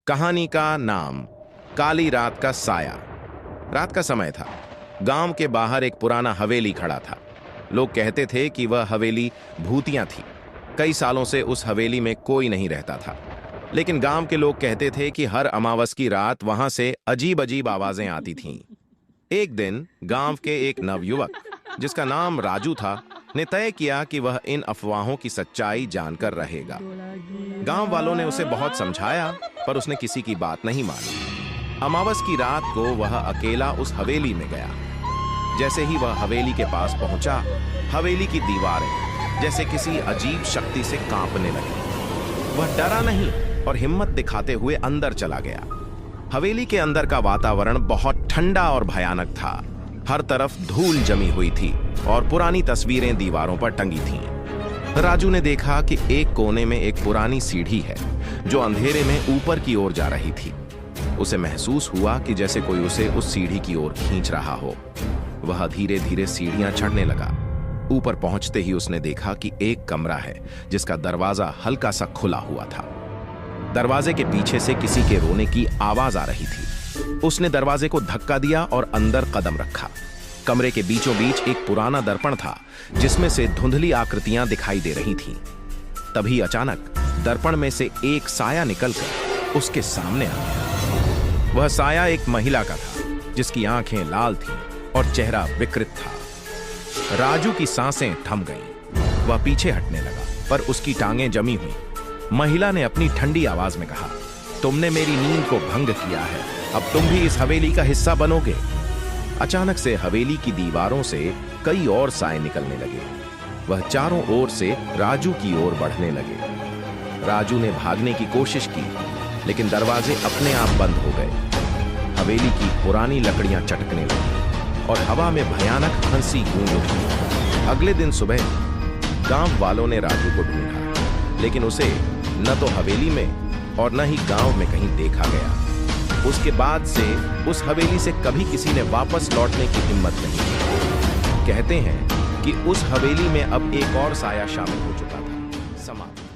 कहानी का नाम काली रात का साया। रात का समय था। गांव के बाहर एक पुराना हवेली खड़ा था। लोग कहते थे कि वह हवेली भूतिया थी। कई सालों से उस हवेली में कोई नहीं रहता था, लेकिन गांव के लोग कहते थे कि हर अमावस की रात वहां से अजीब अजीब आवाजें आती थीं। एक दिन गांव के एक नवयुवक, जिसका नाम राजू था, ने तय किया कि वह इन अफवाहों की सच्चाई जानकर रहेगा। गांव वालों ने उसे बहुत समझाया, पर उसने किसी की बात नहीं मानी। अमावस की रात को वह अकेला उस हवेली में गया। जैसे ही वह हवेली के पास पहुंचा, हवेली की दीवारें जैसे किसी अजीब शक्ति से कांपने लगी। वह डरा नहीं और हिम्मत दिखाते हुए अंदर चला गया। हवेली के अंदर का वातावरण बहुत ठंडा और भयानक था। हर तरफ धूल जमी हुई थी और पुरानी तस्वीरें दीवारों पर टंगी थीं। राजू ने देखा कि एक कोने में एक पुरानी सीढ़ी है जो अंधेरे में ऊपर की ओर जा रही थी। उसे महसूस हुआ कि जैसे कोई उसे उस सीढ़ी की ओर खींच रहा हो। वह धीरे धीरे सीढ़ियां चढ़ने लगा। ऊपर पहुंचते ही उसने देखा कि एक कमरा है जिसका दरवाजा हल्का सा खुला हुआ था। दरवाजे के पीछे से किसी के रोने की आवाज आ रही थी। उसने दरवाजे को धक्का दिया और अंदर कदम रखा। कमरे के बीचों बीच एक पुराना दर्पण था जिसमें से धुंधली आकृतियां दिखाई दे रही थीं। तभी अचानक दर्पण में से एक साया निकलकर उसके सामने आ गया। वह साया एक महिला का था जिसकी आंखें लाल थीं और चेहरा विकृत था। राजू की सांसें थम गईं। वह पीछे हटने लगा, पर उसकी टांगें जमी हुई। महिला ने अपनी ठंडी आवाज में कहा, तुमने मेरी नींद को भंग किया है, अब तुम भी इस हवेली का हिस्सा बनोगे। अचानक से हवेली की दीवारों से कई और साए निकलने लगे। वह चारों ओर से राजू की ओर बढ़ने लगे। राजू ने भागने की कोशिश की, लेकिन दरवाजे अपने आप बंद हो गए। हवेली की पुरानी लकड़ियां चटकने लगी और हवा में भयानक हंसी गूंज उठी। अगले दिन सुबह गांव वालों ने राजू को ढूंढा, लेकिन उसे न तो हवेली में और न ही गांव में कहीं देखा गया। उसके बाद से उस हवेली से कभी किसी ने वापस लौटने की हिम्मत नहीं की। कहते हैं कि उस हवेली में अब एक और साया शामिल हो चुका था। समाप्त।